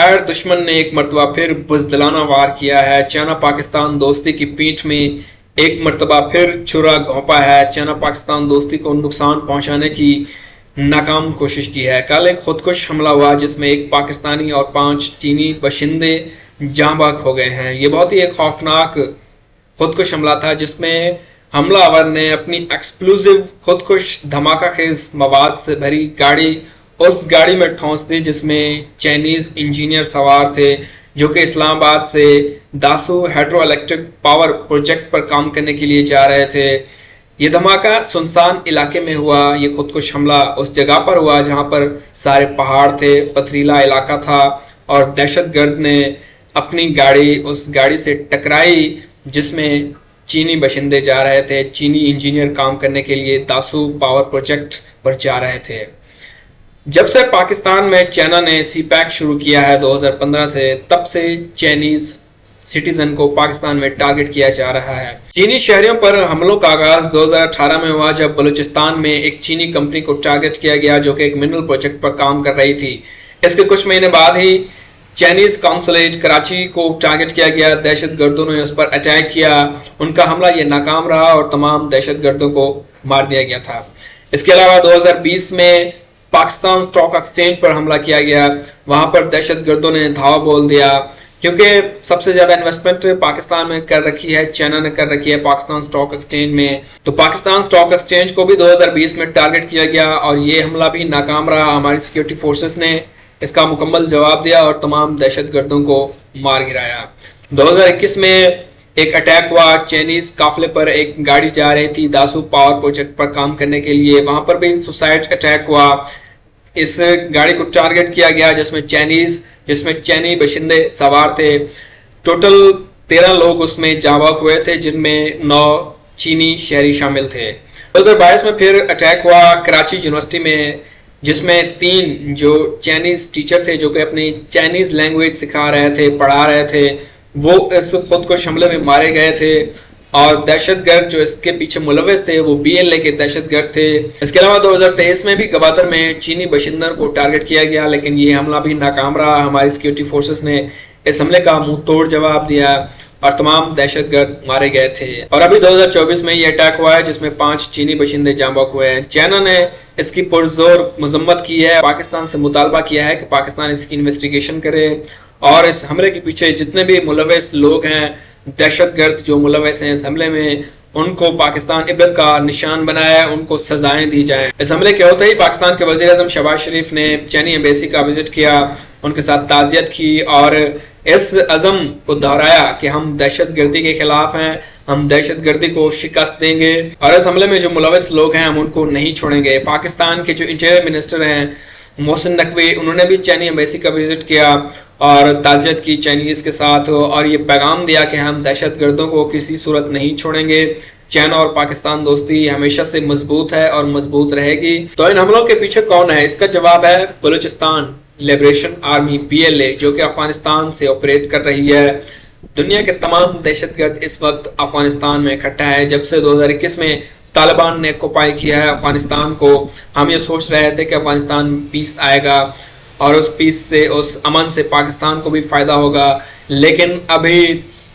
ظاہر دشمن نے ایک مرتبہ پھر بزدلانہ وار کیا ہے. چائنا پاکستان دوستی کی پیٹھ میں ایک مرتبہ پھر چھرا گھونپا ہے. چائنا پاکستان دوستی کو نقصان پہنچانے کی ناکام کوشش کی ہے. کل ایک خودکش حملہ ہوا جس میں ایک پاکستانی اور 5 چینی باشندے جاں بحق ہو گئے ہیں. یہ بہت ہی ایک خوفناک خودکش حملہ تھا جس میں حملہ آور نے اپنی ایکسپلوزیو خودکش دھماکہ خیز مواد سے بھری گاڑی اس گاڑی میں ٹھونس دی جس میں چائنیز انجینئر سوار تھے جو کہ اسلام آباد سے Dasu hydro electric power project پر کام کرنے کے لیے جا رہے تھے. یہ دھماکہ سنسان علاقے میں ہوا. یہ خودکش حملہ اس جگہ پر ہوا جہاں پر سارے پہاڑ تھے, پتھریلا علاقہ تھا اور دہشت گرد نے اپنی گاڑی اس گاڑی سے ٹکرائی جس میں چینی باشندے جا رہے تھے. چینی انجینئر کام کرنے کے لیے داسو پاور پروجیکٹ پر جا رہے تھے. جب سے پاکستان میں چائنا نے سی پیک شروع کیا ہے 2015 سے, تب سے چائنیز سٹیزن کو پاکستان میں ٹارگٹ کیا جا رہا ہے. چینی شہریوں پر حملوں کا آغاز 2018 میں ہوا جب بلوچستان میں ایک چینی کمپنی کو ٹارگٹ کیا گیا جو کہ ایک منرل پروجیکٹ پر کام کر رہی تھی. اس کے کچھ مہینے بعد ہی چائنیز کانسولیٹ کراچی کو ٹارگٹ کیا گیا. دہشت گردوں نے اس پر اٹیک کیا. ان کا حملہ یہ ناکام رہا اور تمام دہشت گردوں کو مار دیا گیا تھا. اس کے علاوہ 2020 میں پاکستان اسٹاک ایکسچینج پر حملہ کیا گیا. وہاں پر دہشت گردوں نے دھاوا بول دیا کیونکہ سب سے زیادہ انویسٹمنٹ پاکستان میں کر رکھی ہے, چائنا نے کر رکھی ہے پاکستان اسٹاک ایکسچینج میں. تو پاکستان اسٹاک ایکسچینج کو بھی 2020 میں ٹارگٹ کیا گیا اور یہ حملہ بھی ناکام رہا. ہماری سیکیورٹی فورسز نے اس کا مکمل جواب دیا اور تمام دہشت گردوں کو مار گرایا. 2021 میں ایک اٹیک ہوا چائنیز قافلے پر. ایک گاڑی جا رہی تھی داسو پاور پروجیکٹ پر کام کرنے کے لیے. وہاں پر بھی سوسائڈ اٹیک ہوا. اس گاڑی کو ٹارگٹ کیا گیا جس میں چینی باشندے سوار تھے. ٹوٹل 13 لوگ اس میں جاں بحق ہوئے تھے جن میں 9 چینی شہری شامل تھے. 2022 میں پھر اٹیک ہوا کراچی یونیورسٹی میں جس میں 3 جو چائنیز ٹیچر تھے جو کہ اپنی چائنیز لینگویج سکھا رہے تھے, پڑھا رہے تھے, وہ اس خودکش حملے میں مارے گئے تھے. اور دہشت گرد جو اس کے پیچھے ملوث تھے وہ BLA کے دہشت گرد تھے. اس کے علاوہ 2023 میں بھی گوادر میں چینی باشندوں کو ٹارگٹ کیا گیا لیکن یہ حملہ بھی ناکام رہا. ہماری سیکیورٹی فورسز نے اس حملے کا منہ توڑ جواب دیا اور تمام دہشت گرد مارے گئے تھے. اور ابھی 2024 میں یہ اٹیک ہوا ہے جس میں 5 چینی باشندے جاں بحق ہوئے ہیں. چائنا نے اس کی پرزور مذمت کی ہے. پاکستان سے مطالبہ کیا ہے کہ پاکستان اس کی انویسٹیگیشن کرے اور اس حملے کے پیچھے جتنے بھی ملوث لوگ ہیں, دہشت گرد جو ملوث ہیں اس حملے میں, ان کو پاکستان عبرت کا نشان بنایا ہے, ان کو سزائیں دی جائیں. اس حملے کے ہوتے ہی پاکستان کے وزیر اعظم شہباز شریف نے چینی ایمبیسی کا وزٹ کیا, ان کے ساتھ تعزیت کی اور اس عزم کو دہرایا کہ ہم دہشت گردی کے خلاف ہیں, ہم دہشت گردی کو شکست دیں گے اور اس حملے میں جو ملوث لوگ ہیں ہم ان کو نہیں چھوڑیں گے. پاکستان کے جو انٹیریئر منسٹر ہیں محسن نقوی, انہوں نے بھی چینی ایمبیسی کا وزٹ کیا اور تعزیت کی چائنیز کے ساتھ اور یہ پیغام دیا کہ ہم دہشت گردوں کو کسی صورت نہیں چھوڑیں گے. چائنا اور پاکستان دوستی ہمیشہ سے مضبوط ہے اور مضبوط رہے گی. تو ان حملوں کے پیچھے کون ہے؟ اس کا جواب ہے بلوچستان لبریشن آرمی BLA جو کہ افغانستان سے آپریٹ کر رہی ہے. دنیا کے تمام دہشت گرد اس وقت افغانستان میں اکٹھا ہے. جب سے 2021 میں طالبان نے اکوپائی کیا ہے افغانستان کو, ہم یہ سوچ رہے تھے کہ افغانستان پیس آئے گا اور اس پیس سے, اس امن سے پاکستان کو بھی فائدہ ہوگا, لیکن ابھی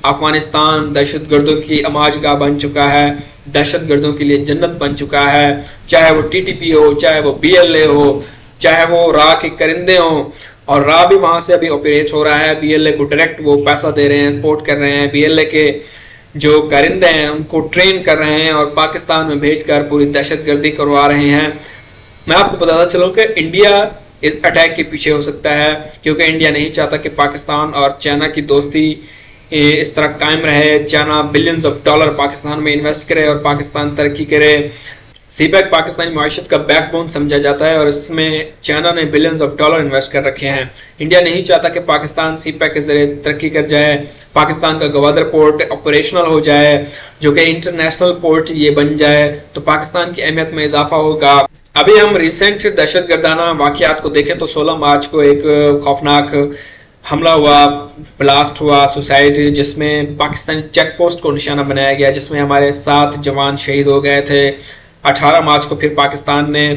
افغانستان دہشت گردوں کی اماج گاہ بن چکا ہے, دہشت گردوں کے لیے جنت بن چکا ہے. چاہے وہ TTP ہو, چاہے وہ BLA ہو, چاہے وہ را کے کرندے ہوں, اور را بھی وہاں سے ابھی آپریٹ ہو رہا ہے. BLA کو ڈائریکٹ وہ پیسہ دے رہے ہیں, سپورٹ کر رہے ہیں. BLA کے جو کرندے ہیں ان کو ٹرین کر رہے ہیں اور پاکستان میں بھیج کر پوری دہشت گردی کروا رہے ہیں. میں آپ کو بتاتا چلوں کہ انڈیا اس اٹیک کے پیچھے ہو سکتا ہے کیونکہ انڈیا نہیں چاہتا کہ پاکستان اور چائنا کی دوستی اس طرح قائم رہے. China billions of dollar Pakistan میں انویسٹ کرے اور پاکستان ترقی کرے. سی پیک پاکستانی معیشت کا بیک بون سمجھا جاتا ہے اور اس میں چائنا نے بلینز آف ڈالر انویسٹ کر رکھے ہیں. انڈیا نہیں چاہتا کہ پاکستان سی پیک کے ذریعے ترقی کر جائے, پاکستان کا گوادر پورٹ آپریشنل ہو جائے جو کہ انٹرنیشنل پورٹ یہ بن جائے تو پاکستان کی اہمیت میں اضافہ ہوگا. ابھی ہم ریسنٹ دہشت گردانہ واقعات کو دیکھیں تو 16 مارچ کو ایک خوفناک حملہ ہوا, بلاسٹ ہوا سوسائڈ, جس میں پاکستانی چیک پوسٹ کو نشانہ بنایا گیا جس میں ہمارے 7 جوان شہید ہو گئے تھے. 18 مارچ کو پھر پاکستان نے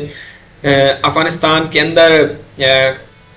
افغانستان کے اندر